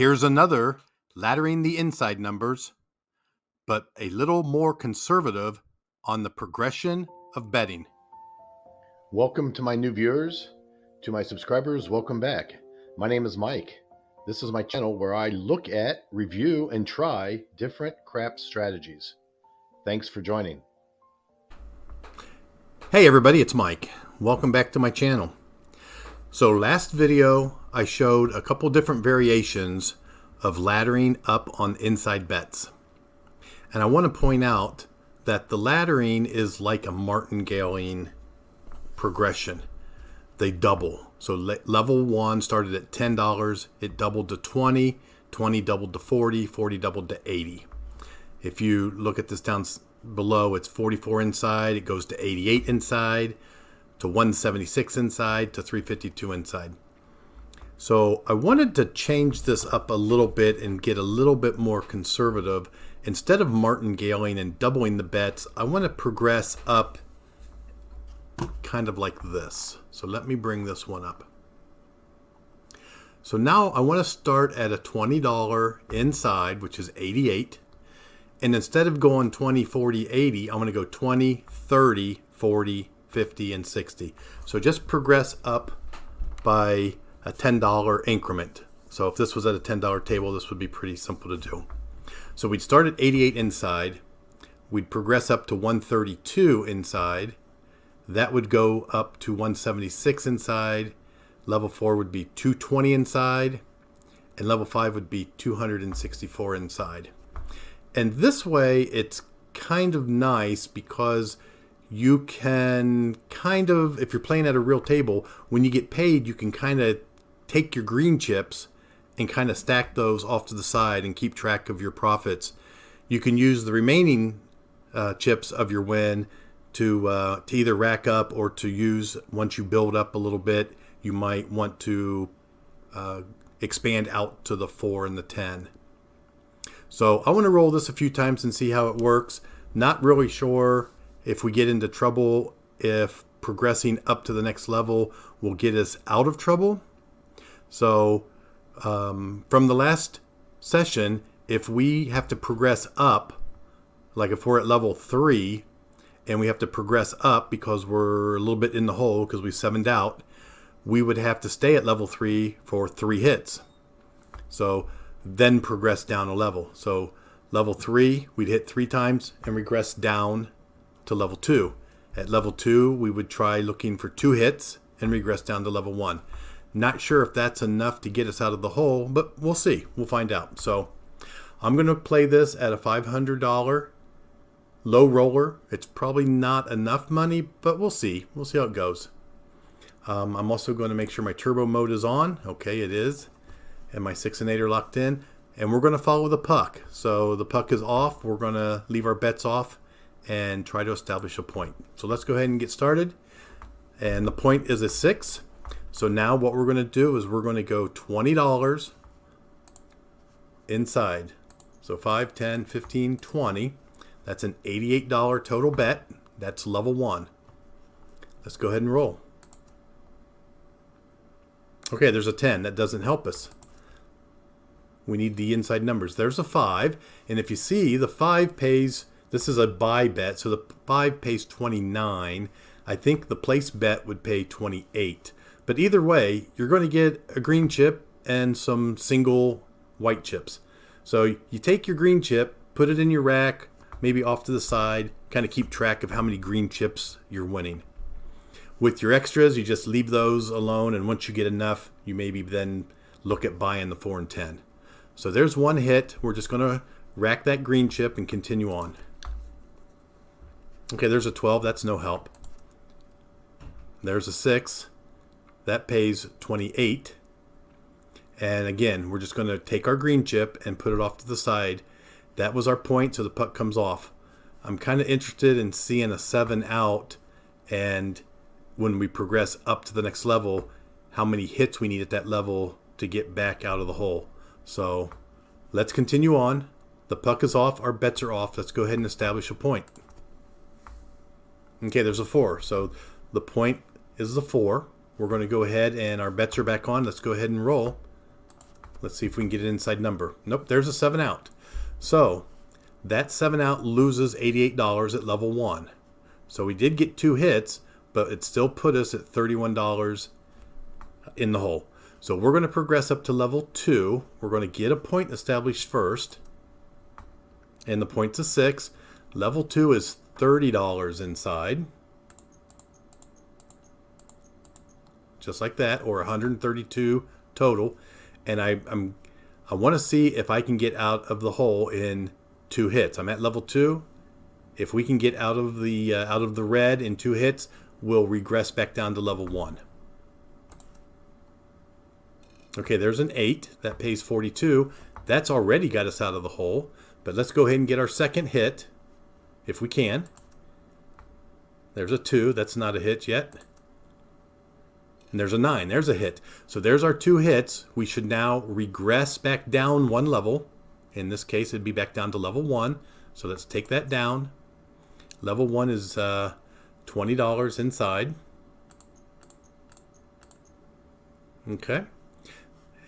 Here's another laddering the inside numbers, but a little more conservative on the progression of betting. Welcome to my new viewers. To my subscribers, welcome back. My name is Mike. This is my channel where I look at, review, and try different craps strategies. Thanks for joining. Hey everybody, it's Mike. Welcome back to my channel. So last video I showed a couple different variations of laddering up on inside bets. And I want to point out that the laddering is like a martingale progression. They double. So level 1 started at $10, it doubled to 20, 20 doubled to 40, 40 doubled to 80. If you look at this down below, it's 44 inside, it goes to 88 inside, to 176 inside, to 352 inside. So I wanted to change this up a little bit and get a little bit more conservative. Instead of martingaleing and doubling the bets, I want to progress up kind of like this. So let me bring this one up. So now I want to start at a $20 inside, which is 88. And instead of going 20, 40, 80, I'm going to go 20, 30, 40, 50, and 60. So just progress up by a $10 increment. So if this was at a $10 table, this would be pretty simple to do. So we'd start at 88 inside. We'd progress up to 132 inside. That would go up to 176 inside. Level 4 would be 220 inside. And level 5 would be 264 inside. And this way, it's kind of nice because you can kind of, if you're playing at a real table, when you get paid, you can kind of take your green chips and kind of stack those off to the side and keep track of your profits. You can use the remaining chips of your win to either rack up or to use once you build up a little bit. You might want to expand out to the 4 and the 10. So I want to roll this a few times and see how it works. Not really sure if we get into trouble, if progressing up to the next level will get us out of trouble. So from the last session, if we have to progress up, like if we're at level 3 and we have to progress up because we're a little bit in the hole because we 7'd out, we would have to stay at level 3 for 3 hits. So then progress down a level. So level 3, we'd hit 3 times and regress down to level 2. At level 2, we would try looking for 2 hits and regress down to level 1. Not sure if that's enough to get us out of the hole, but we'll see. We'll find out. So I'm going to play this at a $500 low roller. It's probably not enough money, but we'll see. We'll see how it goes. I'm also going to make sure my turbo mode is on. Okay, it is. And my 6 and 8 are locked in. And we're going to follow the puck. So the puck is off. We're going to leave our bets off and try to establish a point. So let's go ahead and get started. And the point is a 6. So now what we're going to do is we're going to go $20 inside. So 5, 10, 15, 20. That's an $88 total bet. That's level 1. Let's go ahead and roll. Okay, there's a 10. That doesn't help us. We need the inside numbers. There's a 5. And if you see, the 5 pays, this is a buy bet, so the 5 pays 29. I think the place bet would pay 28. But either way, you're going to get a green chip and some single white chips. So you take your green chip, put it in your rack, maybe off to the side, kind of keep track of how many green chips you're winning. With your extras, you just leave those alone, and once you get enough, you maybe then look at buying the 4 and 10. So there's one hit. We're just going to rack that green chip and continue on. Okay, there's a 12. That's no help. There's a 6. That pays 28. And again, we're just going to take our green chip and put it off to the side. That was our point, so the puck comes off. I'm kind of interested in seeing a 7 out, and when we progress up to the next level, how many hits we need at that level to get back out of the hole. So let's continue on. The puck is off. Our bets are off. Let's go ahead and establish a point. Okay, there's a 4. So the point is the 4. We're going to go ahead and our bets are back on. Let's go ahead and roll. Let's see if we can get an inside number. Nope, there's a 7 out. So that 7 out loses $88 at level 1. So we did get 2 hits, but it still put us at $31 in the hole. So we're going to progress up to level 2. We're going to get a point established first. And the point's a 6. Level 2 is $30 inside. Just like that, or 132 total. And I want to see if I can get out of the hole in 2 hits. I'm at level 2. If we can get out of the red in 2 hits, we'll regress back down to level 1. Okay, there's an 8. That pays 42. That's already got us out of the hole. But let's go ahead and get our second hit, if we can. There's a 2. That's not a hit yet. And there's a 9. There's a hit. So there's our 2 hits. We should now regress back down 1 level. In this case, it'd be back down to level 1. So let's take that down. Level 1 is $20 inside. Okay.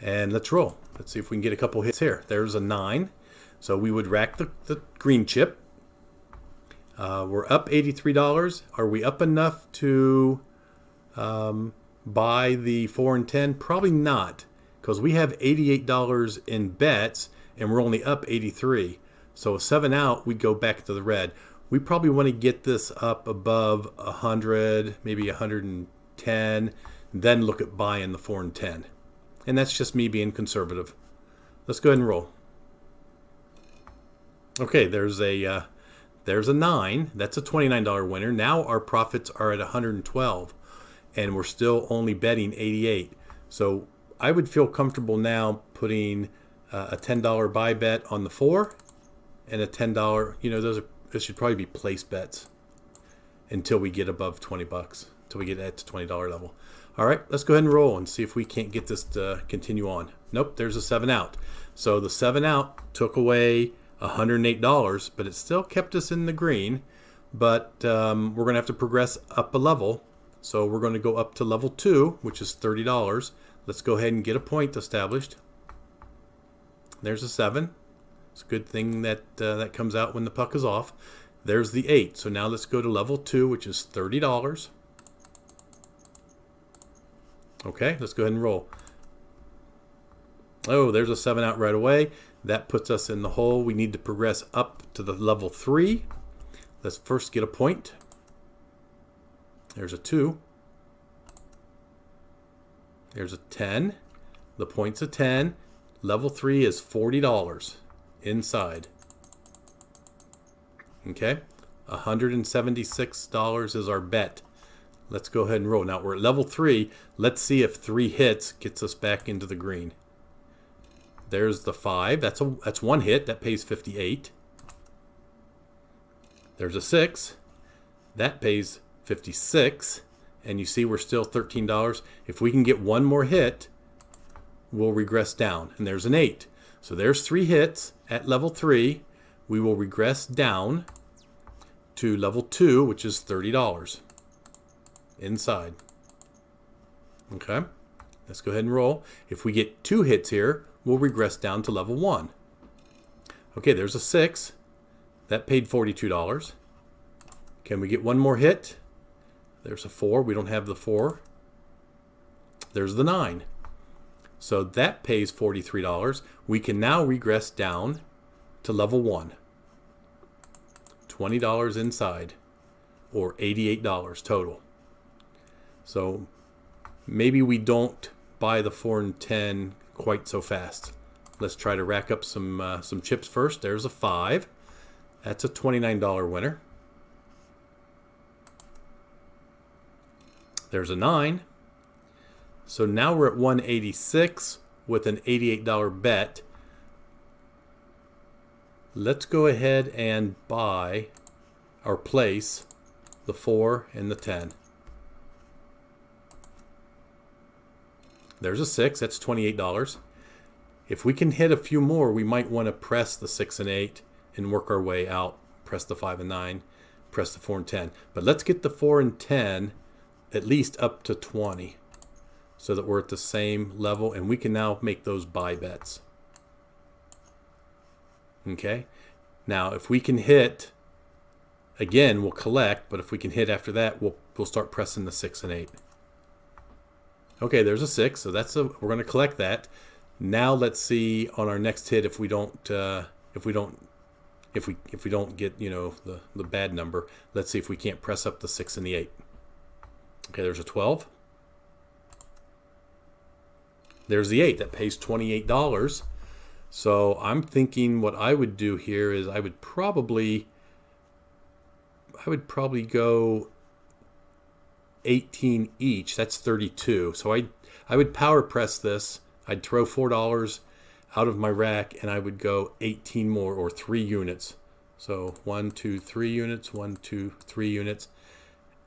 And let's roll. Let's see if we can get a couple hits here. There's a 9. So we would rack the green chip. We're up $83. Are we up enough to buy the 4 and 10? Probably not, because we have $88 in bets and we're only up 83. So a 7 out, we'd go back to the red. We probably want to get this up above 100, maybe 110, then look at buying the 4 and 10. And that's just me being conservative. Let's go ahead and roll. Okay, there's a 9. That's a $29 winner. Now our profits are at 112, and we're still only betting 88. So I would feel comfortable now putting a $10 buy bet on the 4 and a $10. You know, those should probably be place bets until we get above 20 bucks, until we get at the $20 level. All right, let's go ahead and roll and see if we can't get this to continue on. Nope, there's a 7 out. So the 7 out took away $108, but it still kept us in the green. But we're going to have to progress up a level. So we're going to go up to level 2, which is $30. Let's go ahead and get a point established. There's a 7. It's a good thing that that comes out when the puck is off. There's the 8. So now let's go to level 2, which is $30. Okay, let's go ahead and roll. Oh, there's a 7 out right away. That puts us in the hole. We need to progress up to the level 3. Let's first get a point. There's a 2. There's a 10. The point's a 10. Level 3 is $40 inside. Okay, $176 is our bet. Let's go ahead and roll. Now we're at level 3. Let's see if 3 hits gets us back into the green. There's the 5. That's 1 hit. That pays 58. There's a 6. That pays 56. And you see we're still $13. If we can get 1 more hit, we'll regress down. And there's an 8. So there's 3 hits at level 3. We will regress down to level 2, which is $30 inside. Okay, let's go ahead and roll. If we get 2 hits here, we'll regress down to level 1. Okay, there's a 6. That paid $42. Can we get 1 more hit? There's a 4. We don't have the 4. There's the 9. So that pays $43. We can now regress down to level 1. $20 inside, or $88 total. So maybe we don't buy the 4 and 10 quite so fast. Let's try to rack up some chips first. There's a 5. That's a $29 winner. There's a 9. So now we're at 186 with an $88 bet. Let's go ahead and buy or place the 4 and the 10. There's a 6. That's $28. If we can hit a few more, we might want to press the 6 and 8 and work our way out. Press the 5 and 9. Press the 4 and 10. But let's get the 4 and 10 at least up to 20. so that we're at the same level, and we can now make those buy bets. Okay, now if we can hit again, we'll collect, but if we can hit after that, we'll start pressing the 6 and 8. Okay, there's a 6, so we're going to collect that. Now let's see on our next hit if we don't get, you know, the bad number. Let's see if we can't press up the 6 and the 8. Okay, there's a 12. There's the 8. That pays $28. So I'm thinking what I would do here is I would probably go 18 each. That's 32. So I would power press this. I'd throw $4 out of my rack, and I would go 18 more, or 3 units. So 1, 2, 3 units, 1, 2, 3 units.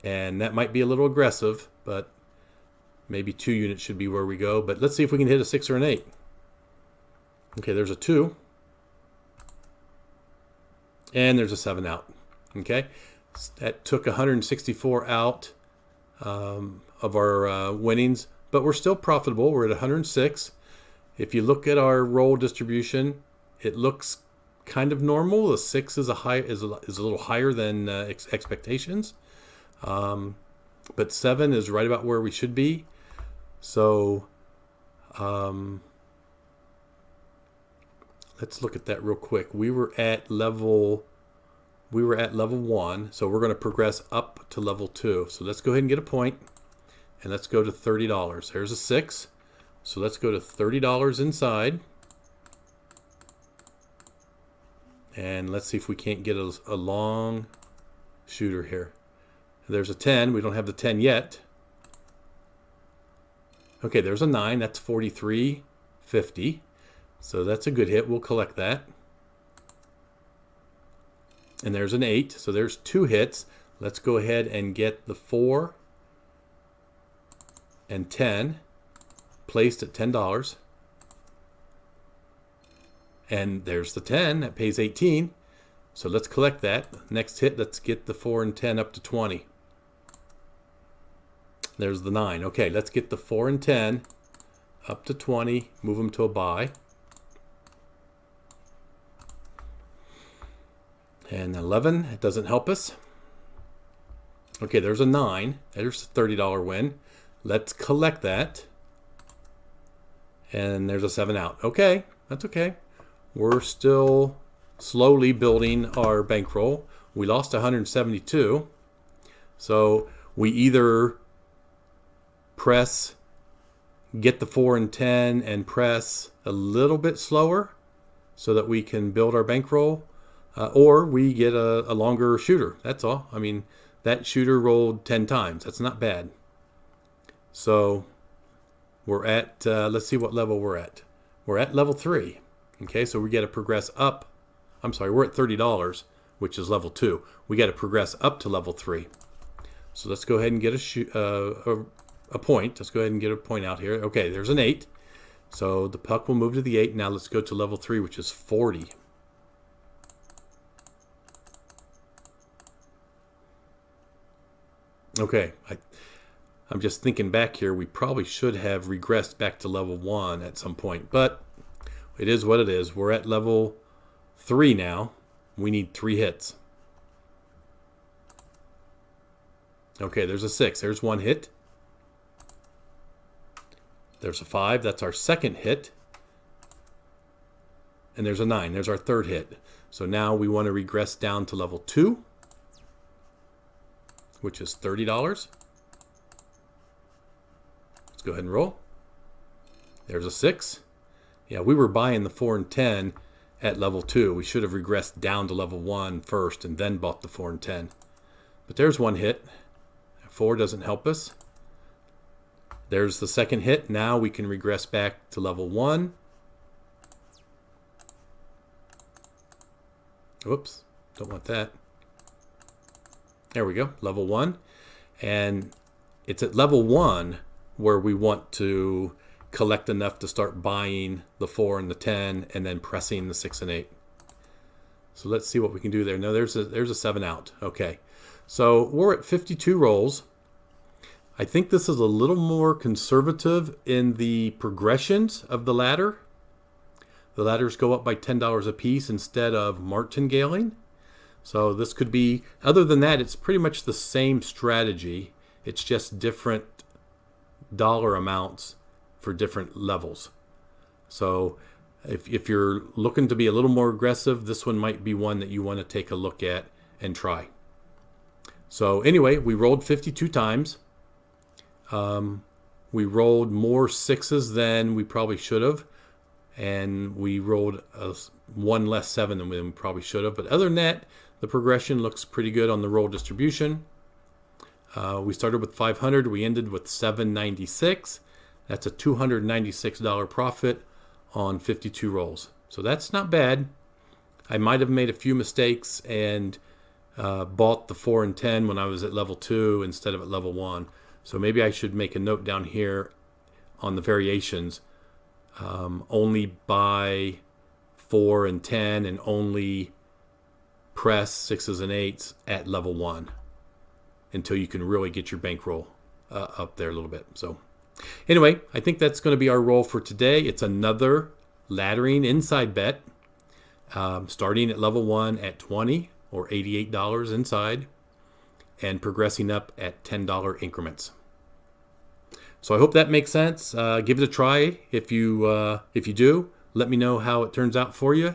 And that might be a little aggressive, but maybe 2 units should be where we go. But let's see if we can hit a 6 or an 8. Okay, there's a 2. And there's a 7 out. Okay, that took 164 out of our winnings, but we're still profitable. We're at 106. If you look at our roll distribution, it looks kind of normal. The 6 is a little higher than expectations, but 7 is right about where we should be. So let's look at that real quick. We were at level 1, so we're going to progress up to level 2. So let's go ahead and get a point, and let's go to $30. There's a 6. So let's go to $30 inside. And let's see if we can't get a long shooter here. There's a 10. We don't have the 10 yet. Okay, there's a 9. That's $43.50. So that's a good hit. We'll collect that. And there's an 8. So there's 2 hits. Let's go ahead and get the 4 and 10 placed at $10. And there's the 10. That pays 18. So let's collect that. Next hit, let's get the 4 and 10 up to 20. There's the 9. Okay, let's get the 4 and 10 up to 20. Move them to a buy. And 11, it doesn't help us. Okay, there's a 9. There's a $30 win. Let's collect that. And there's a 7 out. Okay, that's okay. We're still slowly building our bankroll. We lost 172. So we either get the 4 and 10 and press a little bit slower so that we can build our bankroll, or we get a longer shooter. That's all. I mean, that shooter rolled 10 times. That's not bad. So we're at, let's see what level we're at. We're at level 3. Okay, so we got to progress up. I'm sorry, we're at $30, which is level 2. We got to progress up to level 3. So let's go ahead and get a point. Let's go ahead and get a point out here. Okay, there's an 8. So the puck will move to the 8. Now let's go to level 3, which is 40. Okay, I'm just thinking back here. We probably should have regressed back to level 1 at some point, but it is what it is. We're at level 3 now. We need 3 hits. Okay, there's a 6. There's 1 hit. There's a 5. That's our second hit. And there's a 9. There's our third hit. So now we want to regress down to level 2, which is $30. Let's go ahead and roll. There's a 6. Yeah, we were buying the 4 and 10 at level 2. We should have regressed down to level 1 first and then bought the 4 and 10. But there's 1 hit. 4 doesn't help us. There's the second hit. Now we can regress back to level 1. Whoops, don't want that. There we go, level 1. And it's at level 1 where we want to collect enough to start buying the 4 and the 10 and then pressing the 6 and 8. So let's see what we can do there. No, there's a 7 out. Okay, so we're at 52 rolls. I think this is a little more conservative in the progressions of the ladder. The ladders go up by $10 a piece instead of martingaling. So this could be, other than that, it's pretty much the same strategy. It's just different dollar amounts for different levels. So if you're looking to be a little more aggressive, this one might be one that you want to take a look at and try. So anyway, we rolled 52 times. We rolled more sixes than we probably should have. And we rolled one less seven than we probably should have. But other than that, the progression looks pretty good on the roll distribution. We started with 500. We ended with 796. That's a $296 profit on 52 rolls. So that's not bad. I might have made a few mistakes and bought the 4 and 10 when I was at level 2 instead of at level 1. So maybe I should make a note down here on the variations. Only buy 4 and 10 and only press 6s and 8s at level 1 until you can really get your bankroll up there a little bit. So anyway, I think that's going to be our roll for today. It's another laddering inside bet, starting at level 1 at 20 or $88 inside and progressing up at $10 increments. So I hope that makes sense. Give it a try. If you do, let me know how it turns out for you,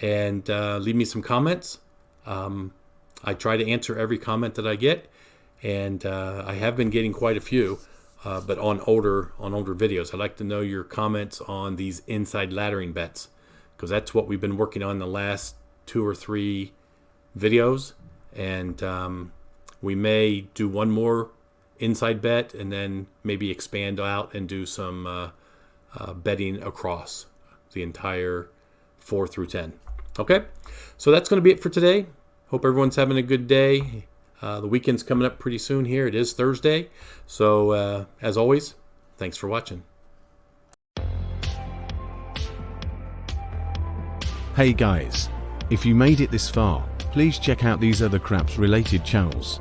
and leave me some comments. I try to answer every comment that I get, and I have been getting quite a few, but on older videos. I'd like to know your comments on these inside laddering bets, because that's what we've been working on the last 2 or 3 videos, and we may do one more inside bet and then maybe expand out and do some betting across the entire 4 through 10. Okay, so that's going to be it for today. Hope everyone's having a good day. The weekend's coming up pretty soon here. It is Thursday. So as always, thanks for watching. Hey guys, if you made it this far, please check out these other craps related channels.